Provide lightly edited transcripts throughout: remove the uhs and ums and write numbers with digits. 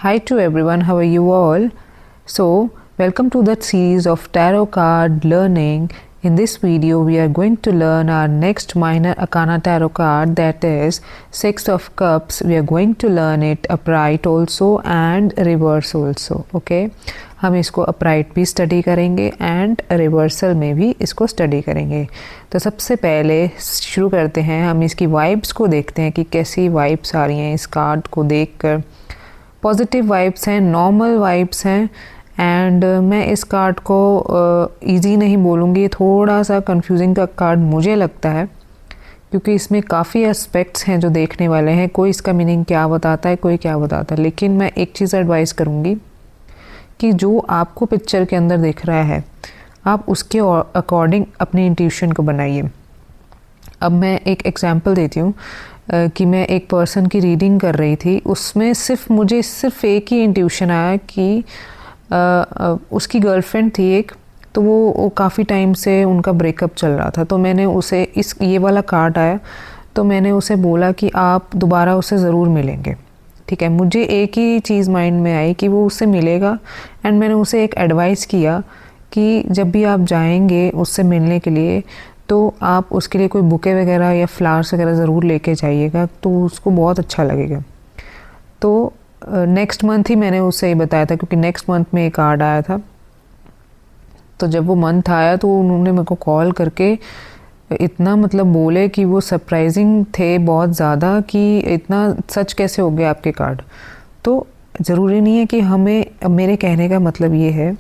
Hi to everyone, how are you all? So, welcome to that series of tarot card learning. In this video, we are going to learn our next minor arcana tarot card, that is Six of Cups. We are going to learn it upright also and reverse also. Okay, हम इसको upright भी study करेंगे and reversal में भी इसको study करेंगे. तो सबसे पहले शुरू करते हैं, हम इसकी वाइब्स को देखते हैं कि कैसी वाइब्स आ रही हैं इस कार्ड को देखकर. पॉजिटिव वाइब्स हैं, नॉर्मल वाइब्स हैं एंड मैं इस कार्ड को इजी नहीं बोलूँगी, थोड़ा सा कंफ्यूजिंग का कार्ड मुझे लगता है क्योंकि इसमें काफ़ी एस्पेक्ट्स हैं जो देखने वाले हैं. कोई इसका मीनिंग क्या बताता है, कोई क्या बताता है, लेकिन मैं एक चीज़ एडवाइस करूँगी कि जो आपको पिक्चर के अंदर दिख रहा है आप उसके अकॉर्डिंग अपनी इंट्यूशन को बनाइए. अब मैं एक एग्जांपल देती हूँ कि मैं एक पर्सन की रीडिंग कर रही थी, उसमें मुझे सिर्फ एक ही इंट्यूशन आया कि उसकी गर्लफ्रेंड थी एक, तो वो काफ़ी टाइम से उनका ब्रेकअप चल रहा था. तो मैंने उसे ये वाला कार्ड आया तो मैंने उसे बोला कि आप दोबारा उससे ज़रूर मिलेंगे. ठीक है, मुझे एक ही चीज़ माइंड में आई कि वो उससे मिलेगा एंड मैंने उसे एक एडवाइस किया कि जब भी आप जाएंगे उससे मिलने के लिए तो आप उसके लिए कोई बुके वगैरह या फ्लावर्स वगैरह ज़रूर लेके जाइएगा, तो उसको बहुत अच्छा लगेगा. तो नेक्स्ट मंथ ही मैंने उससे ये बताया था क्योंकि नेक्स्ट मंथ में एक कार्ड आया था. तो जब वो मंथ आया तो उन्होंने मेरे को कॉल करके इतना मतलब बोले कि वो सरप्राइजिंग थे बहुत ज़्यादा कि इतना सच कैसे हो गया आपके कार्ड. तो ज़रूरी नहीं है कि हमें, मेरे कहने का मतलब ये है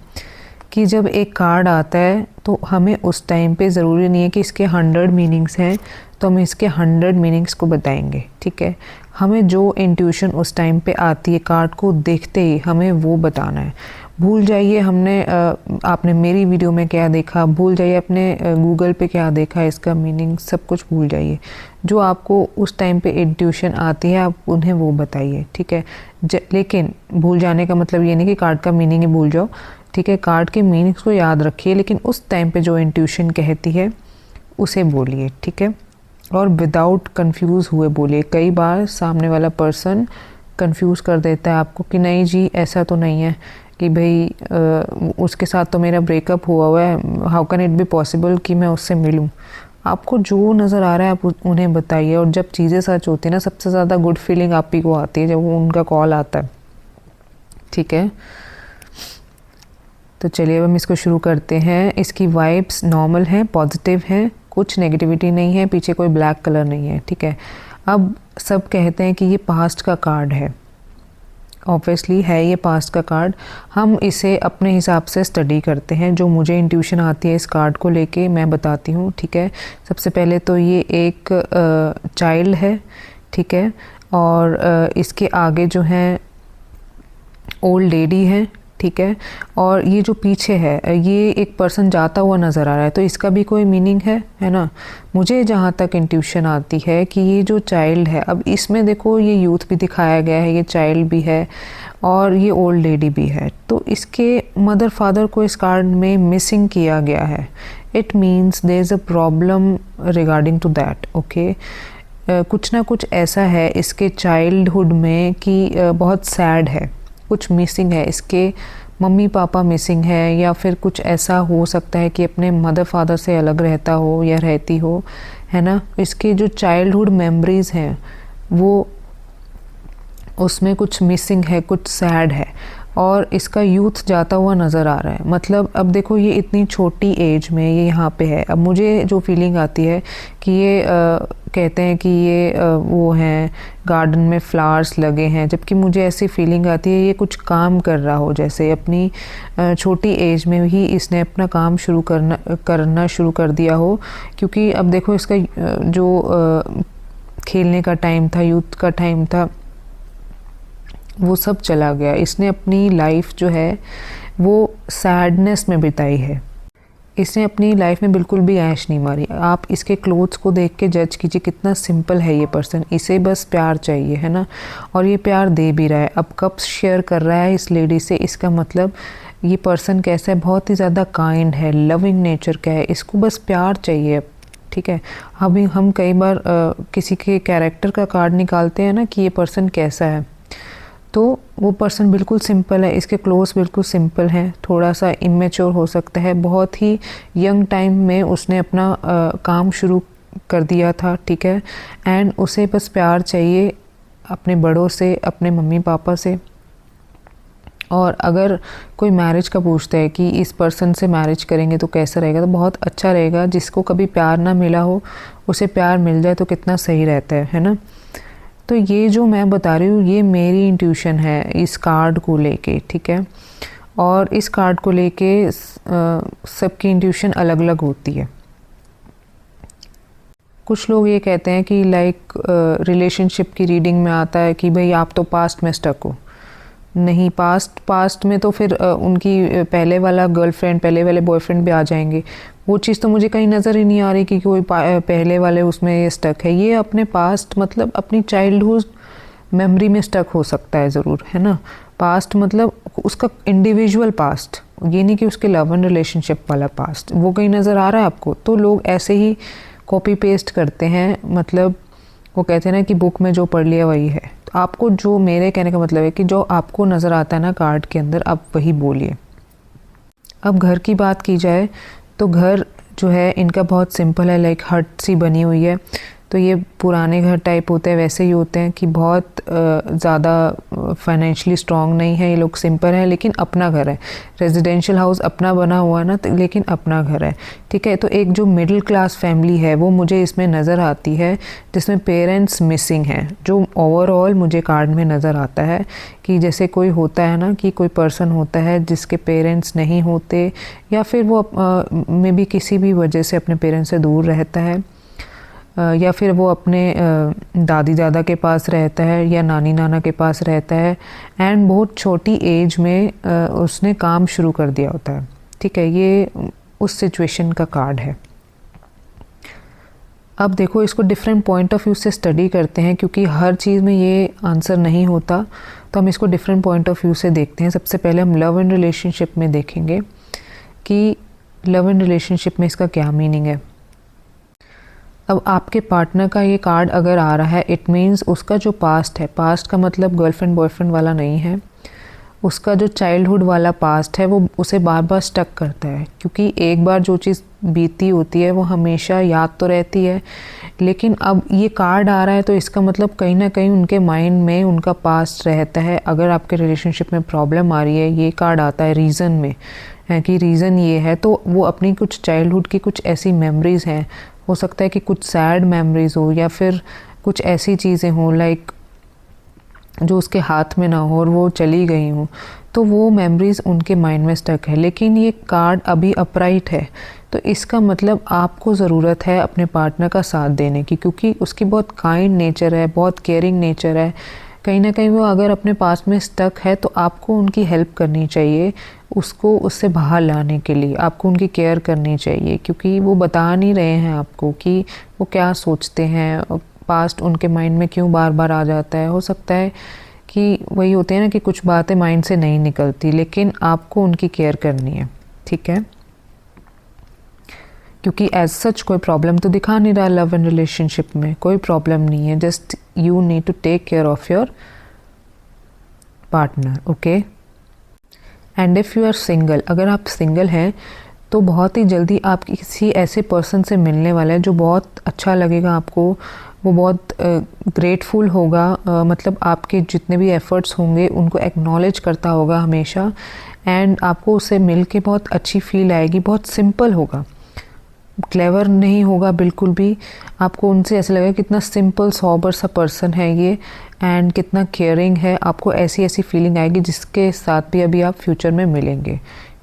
कि जब एक कार्ड आता है तो हमें उस टाइम पे ज़रूरी नहीं है कि इसके 100 मीनिंग्स हैं तो हम इसके 100 मीनिंग्स को बताएंगे. ठीक है, हमें जो इंट्यूशन उस टाइम पे आती है कार्ड को देखते ही हमें वो बताना है. भूल जाइए आपने मेरी वीडियो में क्या देखा, भूल जाइए अपने गूगल पे क्या देखा, इसका मीनिंग सब कुछ भूल जाइए. जो आपको उस टाइम पे इंट्यूशन आती है आप उन्हें वो बताइए. ठीक है, लेकिन भूल जाने का मतलब ये नहीं कि कार्ड का मीनिंग ही भूल जाओ. ठीक है, कार्ड के मीनिंग्स को याद रखिए लेकिन उस टाइम पे जो इंट्यूशन कहती है उसे बोलिए. ठीक है, और विदाउट कंफ्यूज हुए बोलिए. कई बार सामने वाला पर्सन कंफ्यूज कर देता है आपको कि नहीं जी ऐसा तो नहीं है कि भाई उसके साथ तो मेरा ब्रेकअप हुआ है, how can it be possible कि मैं उससे मिलूं. आपको जो नज़र आ रहा है आप उन्हें बताइए. और जब चीज़ें सच होती है ना, सबसे ज़्यादा गुड फीलिंग आप ही को आती है जब उनका कॉल आता है. ठीक है, तो चलिए अब हम इसको शुरू करते हैं. इसकी वाइब्स नॉर्मल हैं, पॉजिटिव हैं, कुछ नेगेटिविटी नहीं है, पीछे कोई ब्लैक कलर नहीं है. ठीक है, अब सब कहते हैं कि ये पास्ट का कार्ड है. ऑब्वियसली है ये पास्ट का कार्ड. हम इसे अपने हिसाब से स्टडी करते हैं. जो मुझे इंट्यूशन आती है इस कार्ड को लेके मैं बताती हूँ. ठीक है, सबसे पहले तो ये एक चाइल्ड है. ठीक है, और इसके आगे जो है ओल्ड लेडी है. ठीक है, और ये जो पीछे है ये एक पर्सन जाता हुआ नज़र आ रहा है, तो इसका भी कोई मीनिंग है ना. मुझे जहाँ तक इंट्यूशन आती है कि ये जो चाइल्ड है, अब इसमें देखो ये यूथ भी दिखाया गया है, ये चाइल्ड भी है और ये ओल्ड लेडी भी है. तो इसके मदर फादर को इस कार्ड में मिसिंग किया गया है. It means there is a problem regarding to that. Okay, कुछ ना कुछ ऐसा है इसके चाइल्डहुड में कि बहुत सैड है, कुछ मिसिंग है, इसके मम्मी पापा मिसिंग है या फिर कुछ ऐसा हो सकता है कि अपने मदर फादर से अलग रहता हो या रहती हो, है ना. इसके जो चाइल्डहुड मेमोरीज़ हैं वो उसमें कुछ मिसिंग है, कुछ सैड है और इसका यूथ जाता हुआ नज़र आ रहा है. मतलब अब देखो ये इतनी छोटी एज में ये यहाँ पे है. अब मुझे जो फीलिंग आती है कि ये कहते हैं कि ये वो हैं गार्डन में फ्लावर्स लगे हैं, जबकि मुझे ऐसी फीलिंग आती है ये कुछ काम कर रहा हो, जैसे अपनी छोटी एज में ही इसने अपना काम करना शुरू कर दिया हो. क्योंकि अब देखो इसका जो खेलने का टाइम था, यूथ का टाइम था, वो सब चला गया. इसने अपनी लाइफ जो है वो सैडनेस में बिताई है. इसने अपनी लाइफ में बिल्कुल भी ऐश नहीं मारी. आप इसके क्लोथ्स को देख के जज कीजिए कितना सिंपल है ये पर्सन. इसे बस प्यार चाहिए, है ना, और ये प्यार दे भी रहा है. अब कप्स शेयर कर रहा है इस लेडी से, इसका मतलब ये पर्सन कैसा है, बहुत ही ज़्यादा काइंड है, लविंग नेचर का है, इसको बस प्यार चाहिए. ठीक है, अभी हम कई बार किसी के कैरेक्टर का कार्ड निकालते हैं ना कि ये पर्सन कैसा है, तो वो पर्सन बिल्कुल सिंपल है, इसके क्लोज बिल्कुल सिंपल हैं, थोड़ा सा इमेच्योर हो सकता है, बहुत ही यंग टाइम में उसने अपना काम शुरू कर दिया था, ठीक है। एंड उसे बस प्यार चाहिए अपने बड़ों से, अपने मम्मी पापा से। और अगर कोई मैरिज का पूछता है कि इस पर्सन से मैरिज करेंगे तो कैसा रहेगा, तो बहुत अच्छा रहेगा। जिसको कभी प्यार ना मिला हो उसे प्यार मिल जाए तो कितना सही रहता है ना। तो ये जो मैं बता रही हूँ ये मेरी इंट्यूशन है इस कार्ड को लेके, ठीक है। और इस कार्ड को लेके सबकी इंट्यूशन अलग अलग होती है। कुछ लोग ये कहते हैं कि लाइक रिलेशनशिप की रीडिंग में आता है कि भाई आप तो पास्ट में स्टक हो। नहीं, पास्ट में तो फिर उनकी पहले वाला गर्लफ्रेंड, पहले वाले बॉयफ्रेंड भी आ जाएंगे। वो चीज़ तो मुझे कहीं नज़र ही नहीं आ रही कि कोई पहले वाले उसमें ये स्टक है। ये अपने पास्ट मतलब अपनी चाइल्डहुड मेमोरी में स्टक हो सकता है ज़रूर, है ना। पास्ट मतलब उसका इंडिविजुअल पास्ट, ये नहीं कि उसके लव एंड रिलेशनशिप वाला पास्ट। वो कहीं नज़र आ रहा है आपको? तो लोग ऐसे ही कॉपी पेस्ट करते हैं, मतलब वो कहते हैं ना कि बुक में जो पढ़ लिया वही है। तो आपको जो, मेरे कहने का मतलब है कि जो आपको नज़र आता है ना कार्ड के अंदर, आप वही बोलिए। अब घर की बात की जाए तो घर जो है इनका बहुत सिंपल है, लाइक हट सी बनी हुई है। तो ये पुराने घर टाइप होते हैं, वैसे ही होते हैं कि बहुत ज़्यादा फाइनेंशियली स्ट्रॉन्ग नहीं है ये लोग, सिंपल है लेकिन अपना घर है। रेजिडेंशियल हाउस अपना बना हुआ ना, लेकिन अपना घर है, ठीक है। तो एक जो मिडिल क्लास फैमिली है वो मुझे इसमें नज़र आती है, जिसमें पेरेंट्स मिसिंग हैं, जो ओवरऑल मुझे कार्ड में नज़र आता है। कि जैसे कोई होता है ना कि कोई पर्सन होता है जिसके पेरेंट्स नहीं होते, या फिर वो मे बी किसी भी वजह से अपने पेरेंट्स से दूर रहता है, या फिर वो अपने दादी दादा के पास रहता है या नानी नाना के पास रहता है, एंड बहुत छोटी एज में उसने काम शुरू कर दिया होता है, ठीक है। ये उस सिचुएशन का कार्ड है। अब देखो, इसको डिफरेंट पॉइंट ऑफ व्यू से स्टडी करते हैं, क्योंकि हर चीज़ में ये आंसर नहीं होता, तो हम इसको डिफरेंट पॉइंट ऑफ व्यू से देखते हैं। सबसे पहले हम लव एंड रिलेशनशिप में देखेंगे कि लव एंड रिलेशनशिप में इसका क्या मीनिंग है। अब आपके पार्टनर का ये कार्ड अगर आ रहा है, इट मीन्स उसका जो पास्ट है, पास्ट का मतलब गर्लफ्रेंड बॉयफ्रेंड वाला नहीं है, उसका जो चाइल्डहुड वाला पास्ट है वो उसे बार बार स्टक करता है। क्योंकि एक बार जो चीज़ बीती होती है वो हमेशा याद तो रहती है, लेकिन अब ये कार्ड आ रहा है तो इसका मतलब कहीं ना कहीं उनके माइंड में उनका पास्ट रहता है। अगर आपके रिलेशनशिप में प्रॉब्लम आ रही है, ये कार्ड आता है रीज़न में, है कि रीज़न ये है, तो वो अपनी कुछ चाइल्डहुड की कुछ ऐसी मेमोरीज़ हैं, हो सकता है कि कुछ सैड मेमोरीज हो, या फिर कुछ ऐसी चीज़ें हों लाइक जो उसके हाथ में ना हो और वो चली गई हों, तो वो मेमोरीज़ उनके माइंड में स्टक है। लेकिन ये कार्ड अभी अपराइट है, तो इसका मतलब आपको ज़रूरत है अपने पार्टनर का साथ देने की, क्योंकि उसकी बहुत काइंड नेचर है, बहुत केयरिंग नेचर है। कहीं ना कहीं वो अगर अपने पास में स्टक है तो आपको उनकी हेल्प करनी चाहिए, उसको उससे बाहर लाने के लिए आपको उनकी केयर करनी चाहिए, क्योंकि वो बता नहीं रहे हैं आपको कि वो क्या सोचते हैं, पास्ट उनके माइंड में क्यों बार बार आ जाता है। हो सकता है कि वही होते हैं ना कि कुछ बातें माइंड से नहीं निकलती, लेकिन आपको उनकी केयर करनी है, ठीक है। क्योंकि एज सच कोई प्रॉब्लम तो दिखा नहीं रहा लव एंड रिलेशनशिप में, कोई प्रॉब्लम नहीं है, just you need to take care of your partner, okay. And if you are single, अगर आप सिंगल हैं तो बहुत ही जल्दी आप किसी ऐसे पर्सन से मिलने वाला है जो बहुत अच्छा लगेगा आपको, वो बहुत ग्रेटफुल होगा, मतलब आपके जितने भी एफ़र्ट्स होंगे उनको एक्नॉलेज करता होगा हमेशा, एंड आपको उससे मिल के बहुत अच्छी फील आएगी। बहुत सिंपल होगा, क्लेवर नहीं होगा बिल्कुल भी, आपको उनसे ऐसा लगेगा कितना सिंपल सॉबर सा पर्सन है ये, एंड कितना केयरिंग है। आपको ऐसी ऐसी फीलिंग आएगी जिसके साथ भी अभी आप फ्यूचर में मिलेंगे,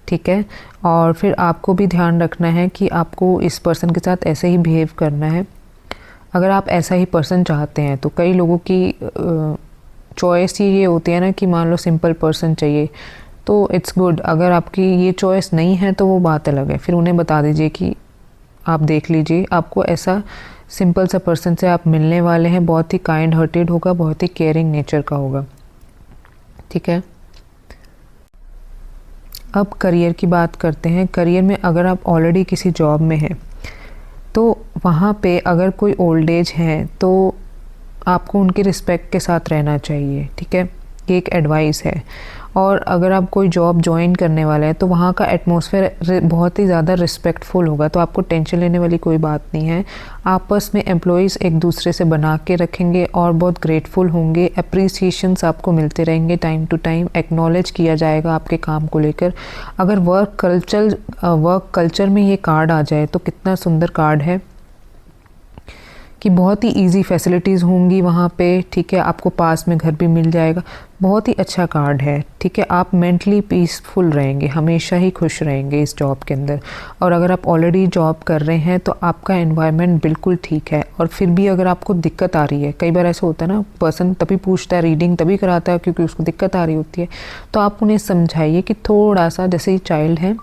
ठीक है। और फिर आपको भी ध्यान रखना है कि आपको इस पर्सन के साथ ऐसे ही बिहेव करना है। अगर आप ऐसा ही पर्सन चाहते हैं तो कई लोगों की चॉइस ही ये होती है ना कि मान लो सिंपल पर्सन चाहिए, तो इट्स गुड। अगर आपकी ये चॉइस नहीं है तो वो बात अलग है, फिर उन्हें बता दीजिए कि आप देख लीजिए आपको ऐसा सिंपल सा पर्सन से आप मिलने वाले हैं, बहुत ही काइंड हार्टेड होगा, बहुत ही केयरिंग नेचर का होगा, ठीक है। अब करियर की बात करते हैं। करियर में अगर आप ऑलरेडी किसी जॉब में हैं तो वहाँ पे अगर कोई ओल्ड एज है तो आपको उनकी रिस्पेक्ट के साथ रहना चाहिए, ठीक है। ये एक एडवाइस है। और अगर आप कोई जॉब ज्वाइन करने वाले हैं तो वहाँ का एटमॉस्फेयर बहुत ही ज़्यादा रिस्पेक्टफुल होगा, तो आपको टेंशन लेने वाली कोई बात नहीं है। आपस में एम्प्लॉयज़ एक दूसरे से बना के रखेंगे और बहुत ग्रेटफुल होंगे, अप्रिसिएशंस आपको मिलते रहेंगे टाइम टू टाइम, एक्नॉलेज किया जाएगा आपके काम को लेकर। अगर वर्क कल्चर में ये कार्ड आ जाए तो कितना सुंदर कार्ड है कि बहुत ही इजी फैसिलिटीज़ होंगी वहाँ पे, ठीक है। आपको पास में घर भी मिल जाएगा, बहुत ही अच्छा कार्ड है, ठीक है। आप मेंटली पीसफुल रहेंगे, हमेशा ही खुश रहेंगे इस जॉब के अंदर। और अगर आप ऑलरेडी जॉब कर रहे हैं तो आपका एनवायरनमेंट बिल्कुल ठीक है। और फिर भी अगर आपको दिक्कत आ रही है, कई बार ऐसा होता है ना, पर्सन तभी पूछता है, रीडिंग तभी कराता है क्योंकि उसको दिक्कत आ रही होती है, तो आप उन्हें समझाइए कि थोड़ा सा, जैसे ही चाइल्ड है,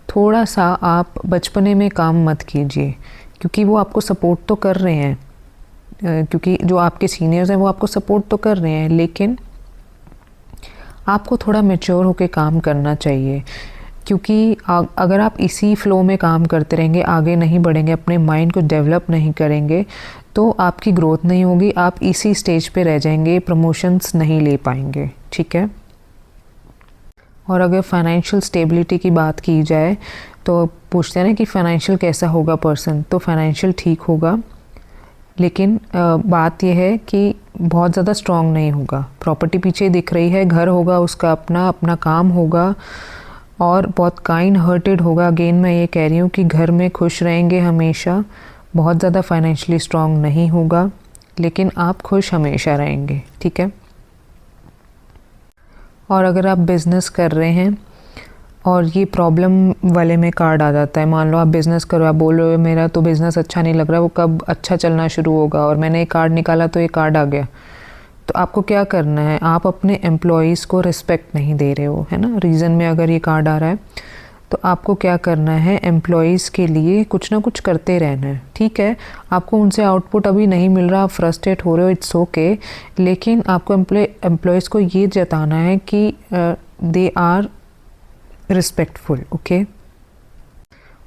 थोड़ा सा आप बचपने में काम मत कीजिए, क्योंकि वो आपको सपोर्ट तो कर रहे हैं, क्योंकि जो आपके सीनियर्स हैं वो आपको सपोर्ट तो कर रहे हैं, लेकिन आपको थोड़ा मैच्योर होकर काम करना चाहिए। क्योंकि अगर आप इसी फ्लो में काम करते रहेंगे, आगे नहीं बढ़ेंगे, अपने माइंड को डेवलप नहीं करेंगे, तो आपकी ग्रोथ नहीं होगी, आप इसी स्टेज पे रह जाएंगे, प्रमोशंस नहीं ले पाएंगे, ठीक है। और अगर फाइनेंशियल स्टेबिलिटी की बात की जाए तो पूछते हैं ना कि फाइनेंशियल कैसा होगा पर्सन, तो फाइनेंशियल ठीक होगा, लेकिन बात यह है कि बहुत ज़्यादा स्ट्रॉन्ग नहीं होगा। प्रॉपर्टी पीछे दिख रही है, घर होगा उसका अपना, अपना काम होगा और बहुत काइंड हार्टेड होगा। अगेन मैं ये कह रही हूँ कि घर में खुश रहेंगे हमेशा, बहुत ज़्यादा फाइनेंशियली स्ट्रॉन्ग नहीं होगा, लेकिन आप खुश हमेशा रहेंगे, ठीक है। और अगर आप बिज़नेस कर रहे हैं और ये प्रॉब्लम वाले में कार्ड आ जाता है, मान लो आप बिज़नेस करो, आप बोल रहे हो मेरा तो बिज़नेस अच्छा नहीं लग रहा, वो कब अच्छा चलना शुरू होगा, और मैंने एक कार्ड निकाला तो ये कार्ड आ गया, तो आपको क्या करना है, आप अपने एम्प्लॉयज़ को रिस्पेक्ट नहीं दे रहे हो, है ना। रीज़न में अगर ये कार्ड आ रहा है तो आपको क्या करना है, एम्प्लॉयज़ के लिए कुछ ना कुछ करते रहना है, ठीक है। आपको उनसे आउटपुट अभी नहीं मिल रहा, आप फ्रस्ट्रेट हो रहे हो, इट्स ओके, लेकिन आपको एम्प्लॉयज़ को ये जताना है कि दे आर रिस्पेक्टफुल, ओके।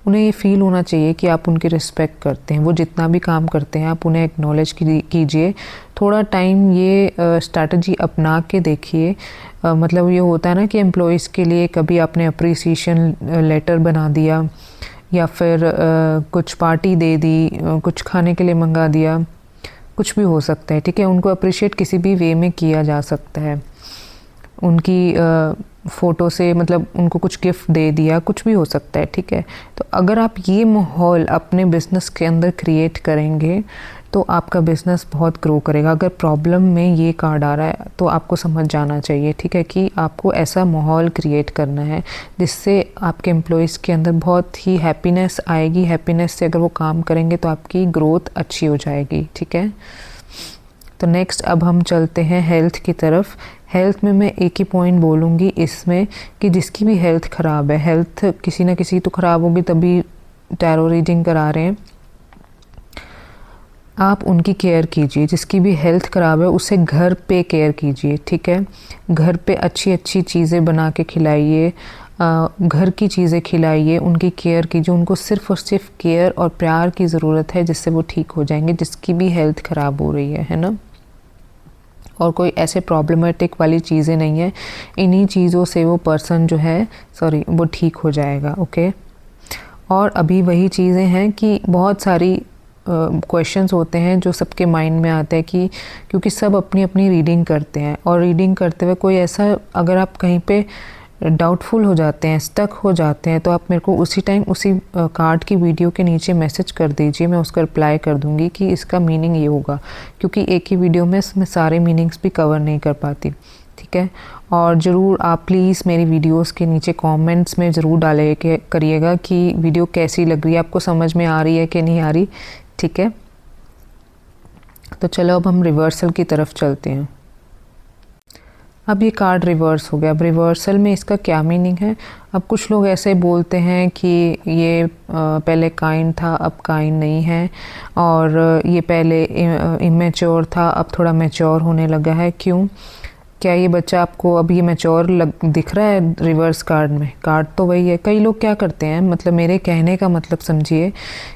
उन्हें ये फील होना चाहिए कि आप उनकी रिस्पेक्ट करते हैं, वो जितना भी काम करते हैं आप उन्हें एक्नॉलेज कीजिए। थोड़ा टाइम ये स्ट्रैटेजी अपना के देखिए। मतलब ये होता है ना कि एम्प्लॉयज़ के लिए कभी आपने अप्रिसिएशन लेटर बना दिया, या फिर कुछ पार्टी दे दी, कुछ खाने के लिए मंगा दिया, कुछ भी हो सकता है, ठीक है। उनको अप्रिशिएट किसी भी वे में किया जा सकता है, उनकी फ़ोटो से, मतलब उनको कुछ गिफ्ट दे दिया, कुछ भी हो सकता है, ठीक है। तो अगर आप ये माहौल अपने बिज़नेस के अंदर क्रिएट करेंगे तो आपका बिज़नेस बहुत ग्रो करेगा। अगर प्रॉब्लम में ये कार्ड आ रहा है तो आपको समझ जाना चाहिए, ठीक है, कि आपको ऐसा माहौल क्रिएट करना है जिससे आपके एम्प्लॉयज़ के अंदर बहुत ही हैप्पीनेस आएगी। हैप्पीनेस से अगर वो काम करेंगे तो आपकी ग्रोथ अच्छी हो जाएगी, ठीक है। तो नेक्स्ट अब हम चलते हैं हेल्थ की तरफ। हेल्थ में मैं एक ही पॉइंट बोलूँगी इसमें कि जिसकी भी हेल्थ ख़राब है, हेल्थ किसी ना किसी तो ख़राब होगी तभी टैरो रीडिंग करा रहे हैं, आप उनकी केयर कीजिए। जिसकी भी हेल्थ ख़राब है उसे घर पे केयर कीजिए, ठीक है। घर पे अच्छी अच्छी चीज़ें बना के खिलाइए, घर की चीज़ें खिलाइए, उनकी केयर कीजिए। उनको सिर्फ़ और सिर्फ केयर और प्यार की ज़रूरत है, जिससे वो ठीक हो जाएंगे, जिसकी भी हेल्थ ख़राब हो रही है ना। और कोई ऐसे प्रॉब्लमेटिक वाली चीज़ें नहीं है, इन्हीं चीज़ों से वो पर्सन जो है वो ठीक हो जाएगा, ओके। और अभी वही चीज़ें हैं कि बहुत सारी क्वेश्चंस होते हैं जो सबके माइंड में आते हैं, कि क्योंकि सब अपनी अपनी रीडिंग करते हैं, और रीडिंग करते हुए कोई ऐसा, अगर आप कहीं पे डाउटफुल हो जाते हैं, स्टक हो जाते हैं, तो आप मेरे को उसी टाइम उसी कार्ड की वीडियो के नीचे मैसेज कर दीजिए, मैं उसका रिप्लाई कर दूंगी कि इसका मीनिंग ये होगा, क्योंकि एक ही वीडियो में मैं सारे मीनिंग्स भी कवर नहीं कर पाती, ठीक है। और ज़रूर आप प्लीज़ मेरी वीडियोस के नीचे कमेंट्स में ज़रूर डाले के करिएगा कि वीडियो कैसी लग रही है, आपको समझ में आ रही है कि नहीं आ रही, ठीक है। तो चलो अब हम रिवर्सल की तरफ चलते हैं। अब ये कार्ड रिवर्स हो गया। अब रिवर्सल में इसका क्या मीनिंग है? अब कुछ लोग ऐसे बोलते हैं कि ये पहले काइंड था, अब काइंड नहीं है, और ये पहले इमेच्योर था, अब थोड़ा मैच्योर होने लगा है। क्यों? क्या ये बच्चा आपको अब ये मैच्योर दिख रहा है रिवर्स कार्ड में? कार्ड तो वही है। कई लोग क्या करते हैं, मतलब मेरे कहने का मतलब समझिए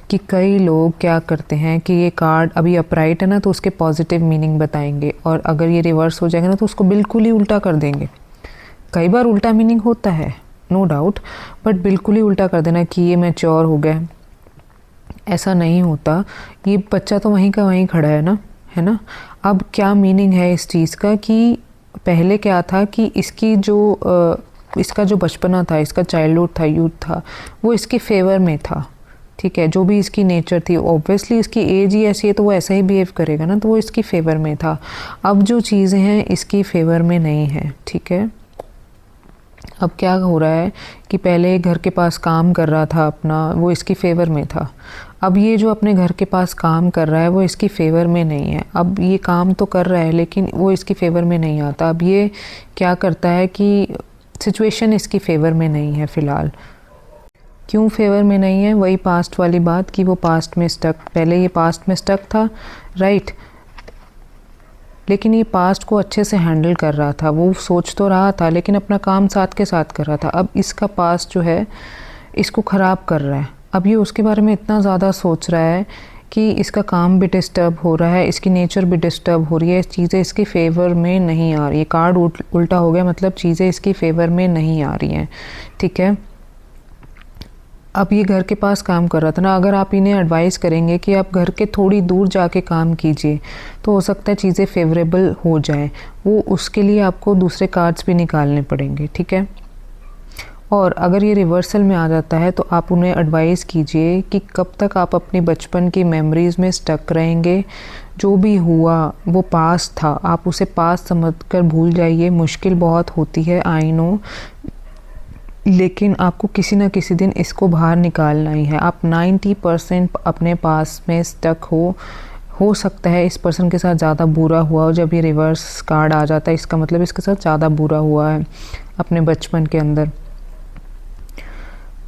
कि कई लोग क्या करते हैं कि ये कार्ड अभी अपराइट है ना, तो उसके पॉजिटिव मीनिंग बताएंगे, और अगर ये रिवर्स हो जाएगा ना तो उसको बिल्कुल ही उल्टा कर देंगे। कई बार उल्टा मीनिंग होता है, नो डाउट, बट बिल्कुल ही उल्टा कर देना कि ये मैच्योर हो गया। ऐसा नहीं होता। ये बच्चा तो वहीं का वहीं खड़ा है ना, है ना। अब क्या मीनिंग है इस चीज़ का कि पहले क्या था कि इसका जो बचपना था, इसका चाइल्डहुड था, यूथ था, वो इसके फेवर में था, ठीक है। जो भी इसकी नेचर थी, ऑब्वियसली इसकी एज ही ऐसी है तो वो ऐसा ही बिहेव करेगा ना, तो वो इसकी फेवर में था। अब जो चीज़ें हैं इसकी फेवर में नहीं है, ठीक है। अब क्या हो रहा है कि पहले घर के पास काम कर रहा था अपना, वो इसकी फेवर में था। अब ये जो अपने घर के पास काम कर रहा है वो इसकी फेवर में नहीं है। अब ये काम तो कर रहा है लेकिन वो इसकी फेवर में नहीं आता। अब ये क्या करता है कि सिचुएशन इसकी फेवर में नहीं है फ़िलहाल। क्यों फेवर में नहीं है? वही पास्ट वाली बात कि वो पास्ट में स्टक, पहले ये पास्ट में स्टक था, राइट, लेकिन ये पास्ट को अच्छे से हैंडल कर रहा था। वो सोच तो रहा था लेकिन अपना काम साथ के साथ कर रहा था। अब इसका पास्ट जो है इसको ख़राब कर रहा है। अब ये उसके बारे में इतना ज़्यादा सोच रहा है कि इसका काम भी डिस्टर्ब हो रहा है, इसकी नेचर भी डिस्टर्ब हो रही है, चीज़ें इसकी फेवर में नहीं आ रही है। कार्ड उल्टा हो गया, मतलब चीज़ें इसकी फेवर में नहीं आ रही हैं, ठीक है। अब ये घर के पास काम कर रहा था ना, अगर आप इन्हें एडवाइस करेंगे कि आप घर के थोड़ी दूर जाके काम कीजिए तो हो सकता है चीज़ें फेवरेबल हो जाएं। वो उसके लिए आपको दूसरे कार्ड्स भी निकालने पड़ेंगे, ठीक है। और अगर ये रिवर्सल में आ जाता है तो आप उन्हें एडवाइस कीजिए कि कब तक आप अपनी बचपन की मेमोरीज़ में स्टक रहेंगे। जो भी हुआ वो पास्ट था, आप उसे पास्ट समझकर भूल जाइए। मुश्किल बहुत होती है, आई नो, लेकिन आपको किसी न किसी दिन इसको बाहर निकालना ही है। आप 90% अपने पास में स्टक हो सकता है इस पर्सन के साथ ज़्यादा बुरा हुआ हो। जब ये रिवर्स कार्ड आ जाता है इसका मतलब इसके साथ ज़्यादा बुरा हुआ है अपने बचपन के अंदर।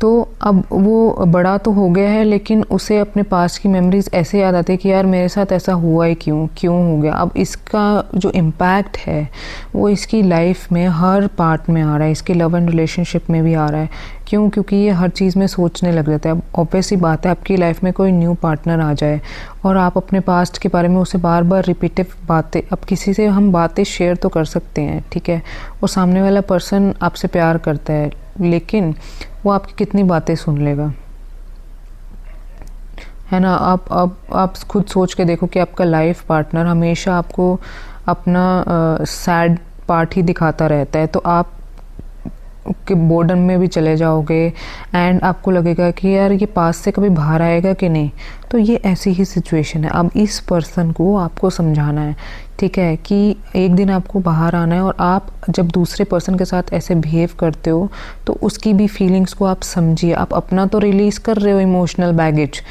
तो अब वो बड़ा तो हो गया है लेकिन उसे अपने पास्ट की मेमोरीज़ ऐसे याद आती है कि यार मेरे साथ ऐसा हुआ ही क्यों हो गया। अब इसका जो इम्पैक्ट है वो इसकी लाइफ में हर पार्ट में आ रहा है, इसके लव एंड रिलेशनशिप में भी आ रहा है। क्यों? क्योंकि ये हर चीज़ में सोचने लग जाता है। अब ऑब्वियस ही बात है, आपकी लाइफ में कोई न्यू पार्टनर आ जाए और आप अपने पास्ट के बारे में उसे बार बार रिपीटिव बातें, अब किसी से हम बातें शेयर तो कर सकते हैं, ठीक है, और सामने वाला पर्सन आपसे प्यार करता है लेकिन वो आपकी कितनी बातें सुन लेगा, है ना। आप खुद सोच के देखो कि आपका लाइफ पार्टनर हमेशा आपको अपना सैड पार्ट ही दिखाता रहता है तो आप के बोर्डम में भी चले जाओगे एंड आपको लगेगा कि यार ये पास से कभी बाहर आएगा कि नहीं। तो ये ऐसी ही सिचुएशन है। अब इस पर्सन को आपको समझाना है, ठीक है, कि एक दिन आपको बाहर आना है और आप जब दूसरे पर्सन के साथ ऐसे बिहेव करते हो तो उसकी भी फीलिंग्स को आप समझिए। आप अपना तो रिलीज़ कर रहे हो इमोशनल बैगेज,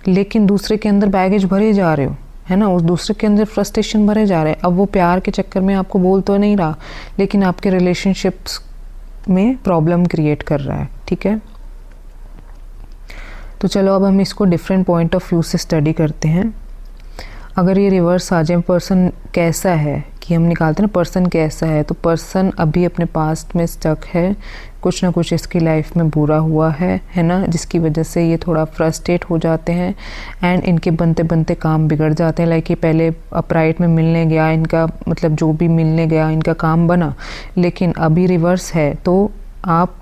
लेकिन दूसरे के अंदर बैगेज भरे जा रहे हो, है ना, उस दूसरे के अंदर फ्रस्ट्रेशन भरे जा रहे हैं। अब वो प्यार के चक्कर में आपको बोल तो नहीं रहा लेकिन आपके रिलेशनशिप्स में प्रॉब्लम क्रिएट कर रहा है, ठीक है। तो चलो अब हम इसको डिफरेंट पॉइंट ऑफ व्यू से स्टडी करते हैं। अगर ये रिवर्स आ जाए, पर्सन कैसा है कि हम निकालते हैं ना पर्सन कैसा है, तो पर्सन अभी अपने पास्ट में स्टक है, कुछ ना कुछ इसकी लाइफ में बुरा हुआ है ना, जिसकी वजह से ये थोड़ा फ्रस्ट्रेट हो जाते हैं एंड इनके बनते बनते काम बिगड़ जाते हैं। लाइक ये पहले अपराइट में मिलने गया, इनका मतलब जो भी मिलने गया इनका काम बना, लेकिन अभी रिवर्स है तो आप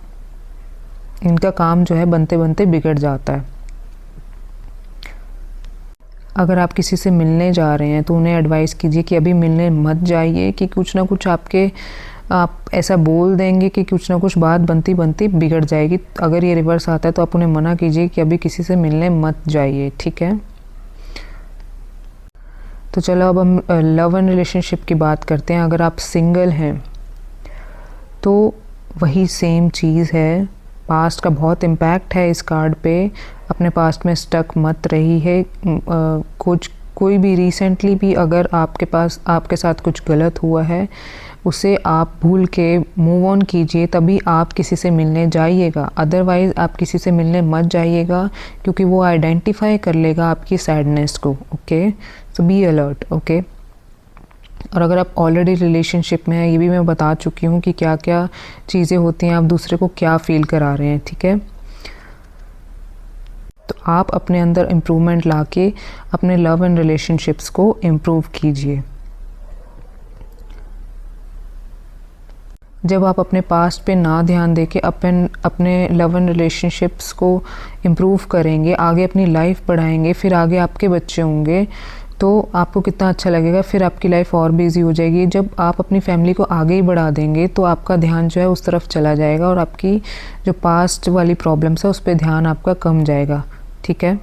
इनका काम जो है बनते बनते बिगड़ जाता है। अगर आप किसी से मिलने जा रहे हैं तो उन्हें एडवाइस कीजिए कि अभी मिलने मत जाइए, कि कुछ ना कुछ आप ऐसा बोल देंगे कि कुछ ना कुछ बात बनती बनती बिगड़ जाएगी। अगर ये रिवर्स आता है तो आप उन्हें मना कीजिए कि अभी किसी से मिलने मत जाइए, ठीक है। तो चलो अब हम लव एंड रिलेशनशिप की बात करते हैं। अगर आप सिंगल हैं तो वही सेम चीज़ है, पास्ट का बहुत इम्पैक्ट है इस कार्ड पे। अपने पास्ट में स्टक मत रही है। कोई भी रिसेंटली भी अगर आपके साथ कुछ गलत हुआ है उसे आप भूल के मूव ऑन कीजिए, तभी आप किसी से मिलने जाइएगा। अदरवाइज़ आप किसी से मिलने मत जाइएगा क्योंकि वो आइडेंटिफाई कर लेगा आपकी सैडनेस को, okay. So be alert, okay. और अगर आप ऑलरेडी रिलेशनशिप में हैं, ये भी मैं बता चुकी हूँ कि क्या क्या चीज़ें होती हैं, आप दूसरे को क्या फ़ील करा रहे हैं, ठीक है। तो आप अपने अंदर इम्प्रूवमेंट लाके अपने लव एंड रिलेशनशिप्स को इम्प्रूव कीजिए। जब आप अपने पास्ट पे ना ध्यान देके अपने लव एंड रिलेशनशिप्स को इम्प्रूव करेंगे, आगे अपनी लाइफ बढ़ाएंगे, फिर आगे आपके बच्चे होंगे तो आपको कितना अच्छा लगेगा, फिर आपकी लाइफ और भी ईजी हो जाएगी। जब आप अपनी फैमिली को आगे ही बढ़ा देंगे तो आपका ध्यान जो है उस तरफ चला जाएगा और आपकी जो पास्ट वाली प्रॉब्लम्स है उस पर ध्यान आपका कम जाएगा, ठीक है।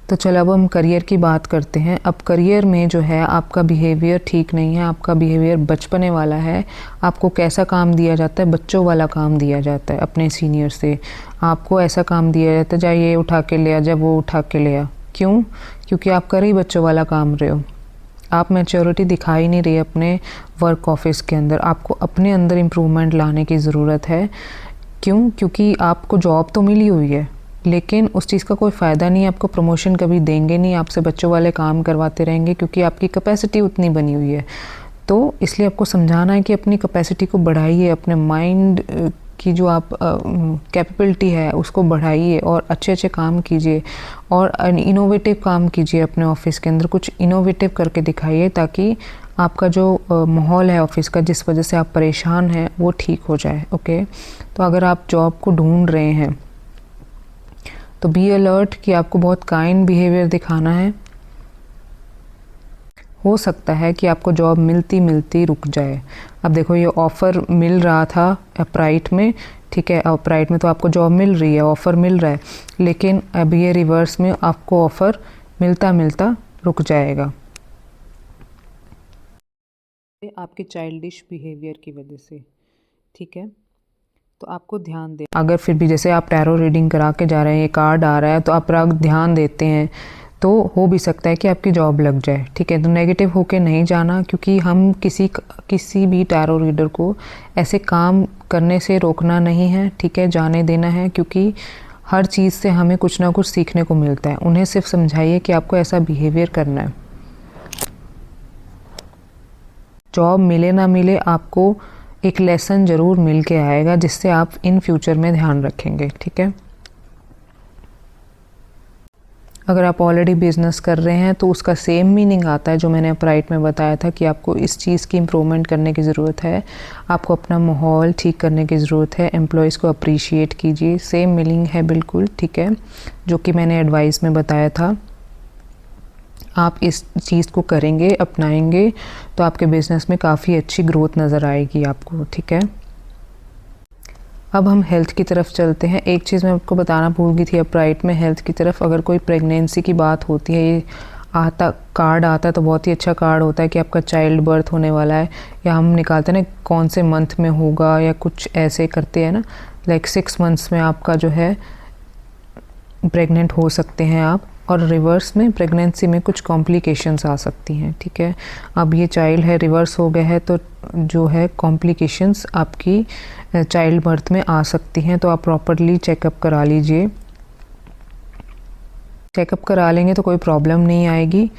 तो चलो अब हम करियर की बात करते हैं। अब करियर में जो है आपका बिहेवियर ठीक नहीं है, आपका बिहेवियर बचपने वाला है। आपको कैसा काम दिया जाता है, बच्चों वाला काम दिया जाता है अपने सीनियर से। आपको ऐसा काम दिया जाता है, जा ये उठा के ले आ, जा वो उठा के ले आ। क्यों? क्योंकि आप कर ही बच्चों वाला काम रहे हो। आप मैच्योरिटी दिखाई नहीं रही अपने वर्क ऑफिस के अंदर। आपको अपने अंदर इम्प्रूवमेंट लाने की ज़रूरत है। क्यों? क्योंकि आपको जॉब तो मिली हुई है लेकिन उस चीज़ का कोई फ़ायदा नहीं है। आपको प्रमोशन कभी देंगे नहीं, आपसे बच्चों वाले काम करवाते रहेंगे क्योंकि आपकी कैपेसिटी उतनी बनी हुई है। तो इसलिए आपको समझाना है कि अपनी कैपेसिटी को बढ़ाइए, अपने माइंड की जो आप कैपेबिलिटी है उसको बढ़ाइए और अच्छे अच्छे काम कीजिए और इनोवेटिव काम कीजिए अपने ऑफिस के अंदर। कुछ इनोवेटिव करके दिखाइए ताकि आपका जो माहौल है ऑफिस का, जिस वजह से आप परेशान हैं, वो ठीक हो जाए, ओके। तो अगर आप जॉब को ढूंढ रहे हैं तो बी अलर्ट कि आपको बहुत काइंड बिहेवियर दिखाना है। हो सकता है कि आपको जॉब मिलती मिलती रुक जाए। अब देखो ये ऑफ़र मिल रहा था अपराइट में, ठीक है, अपराइट में तो आपको जॉब मिल रही है, ऑफ़र मिल रहा है, लेकिन अब ये रिवर्स में आपको ऑफ़र मिलता मिलता रुक जाएगा आपके चाइल्डिश बिहेवियर की वजह से, ठीक है। तो आपको ध्यान दे, अगर फिर भी जैसे आप टैरो रीडिंग करा के जा रहे हैं, ये कार्ड आ रहा है तो आप ध्यान देते हैं तो हो भी सकता है कि आपकी जॉब लग जाए, ठीक है। तो नेगेटिव होके नहीं जाना, क्योंकि हम किसी भी टैरो रीडर को ऐसे काम करने से रोकना नहीं है, ठीक है, जाने देना है, क्योंकि हर चीज़ से हमें कुछ ना कुछ सीखने को मिलता है। उन्हें सिर्फ समझाइए कि आपको ऐसा बिहेवियर करना है। जॉब मिले ना मिले आपको एक लेसन ज़रूर मिल के आएगा जिससे आप इन फ्यूचर में ध्यान रखेंगे, ठीक है। अगर आप ऑलरेडी बिजनेस कर रहे हैं तो उसका सेम मीनिंग आता है जो मैंने अपराइट में बताया था कि आपको इस चीज़ की इम्प्रूवमेंट करने की ज़रूरत है, आपको अपना माहौल ठीक करने की ज़रूरत है, एम्प्लॉयज़ को अप्रिशिएट कीजिए। सेम मीनिंग है बिल्कुल, ठीक है, जो कि मैंने एडवाइस में बताया था। आप इस चीज़ को करेंगे, अपनाएंगे तो आपके बिज़नेस में काफ़ी अच्छी ग्रोथ नज़र आएगी आपको, ठीक है। अब हम हेल्थ की तरफ चलते हैं। एक चीज़ मैं आपको बताना भूल गई थी अपराइट में, हेल्थ की तरफ अगर कोई प्रेगनेंसी की बात होती है, ये कार्ड आता है तो बहुत ही अच्छा कार्ड होता है कि आपका चाइल्ड बर्थ होने वाला है, या हम निकालते हैं ना कौन से मंथ में होगा या कुछ ऐसे करते हैं ना, लाइक 6 मंथ्स में आपका जो है प्रेग्नेंट हो सकते हैं आप, और रिवर्स में प्रेगनेंसी में कुछ कॉम्प्लिकेशंस आ सकती हैं, ठीक है। अब ये चाइल्ड है, रिवर्स हो गया है, तो जो है कॉम्प्लिकेशंस आपकी चाइल्ड बर्थ में आ सकती हैं, तो आप प्रॉपरली चेकअप करा लीजिए। चेकअप करा लेंगे तो कोई प्रॉब्लम नहीं आएगी,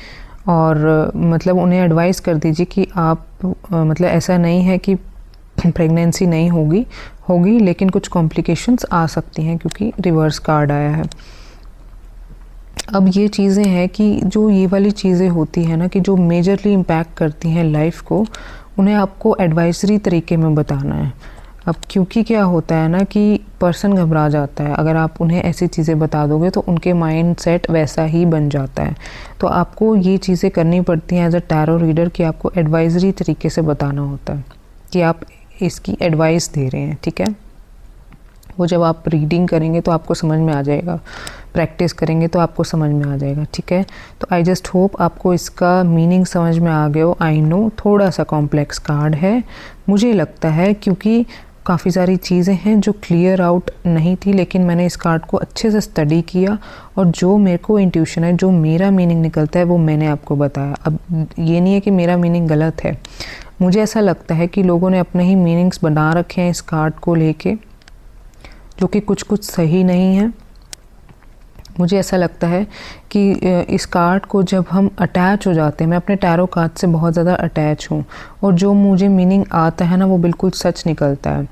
और मतलब उन्हें एडवाइस कर दीजिए कि आप मतलब ऐसा नहीं है कि प्रेगनेंसी नहीं होगी लेकिन कुछ कॉम्प्लिकेशंस आ सकती हैं क्योंकि रिवर्स कार्ड आया है। अब ये चीज़ें हैं कि जो ये वाली चीज़ें होती हैं ना कि जो मेजरली इम्पैक्ट करती हैं लाइफ को, उन्हें आपको एडवाइजरी तरीके में बताना है। अब क्योंकि क्या होता है ना कि पर्सन घबरा जाता है, अगर आप उन्हें ऐसी चीज़ें बता दोगे तो उनके माइंड सेट वैसा ही बन जाता है। तो आपको ये चीज़ें करनी पड़ती हैं एज अ टैरो रीडर कि आपको एडवाइजरी तरीके से बताना होता है कि आप इसकी एडवाइस दे रहे हैं, ठीक है। वो जब आप रीडिंग करेंगे तो आपको समझ में आ जाएगा, प्रैक्टिस करेंगे तो आपको समझ में आ जाएगा, ठीक है। तो आई जस्ट होप आपको इसका मीनिंग समझ में आ गया हो। आई नो थोड़ा सा कॉम्प्लेक्स कार्ड है मुझे लगता है, क्योंकि काफ़ी सारी चीज़ें हैं जो क्लियर आउट नहीं थी, लेकिन मैंने इस कार्ड को अच्छे से स्टडी किया और जो मेरे को इंट्यूशन है, जो मेरा मीनिंग निकलता है वो मैंने आपको बताया। अब ये नहीं है कि मेरा मीनिंग गलत है, मुझे ऐसा लगता है कि लोगों ने अपने ही मीनिंग्स बना रखे हैं इस कार्ड को लेके, जो कि कुछ सही नहीं है। मुझे ऐसा लगता है कि इस कार्ड को जब हम अटैच हो जाते हैं, मैं अपने टैरो कार्ड से बहुत ज़्यादा अटैच हूँ और जो मुझे मीनिंग आता है ना वो बिल्कुल सच निकलता है।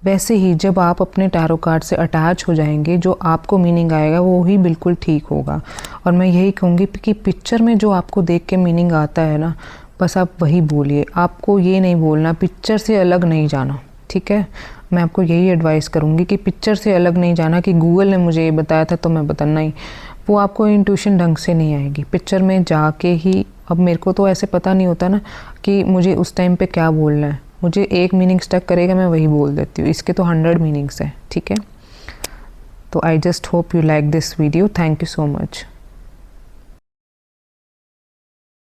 वैसे ही जब आप अपने टैरो कार्ड से अटैच हो जाएंगे, जो आपको मीनिंग आएगा वो ही बिल्कुल ठीक होगा। और मैं यही कहूँगी कि पिक्चर में जो आपको देख के मीनिंग आता है ना, बस आप वही बोलिए। आपको ये नहीं बोलना पिक्चर से अलग नहीं जाना, ठीक है। मैं आपको यही एडवाइस करूँगी कि पिक्चर से अलग नहीं जाना कि गूगल ने मुझे ये बताया था तो मैं बताना ही, वो आपको इंट्यूशन ढंग से नहीं आएगी। पिक्चर में जाके ही, अब मेरे को तो ऐसे पता नहीं होता ना कि मुझे उस टाइम पे क्या बोलना है, मुझे एक मीनिंग स्टक करेगा, मैं वही बोल देती हूँ। इसके तो 100 मीनिंग्स हैं, ठीक है। तो I just hope you like this video. Thank you so much.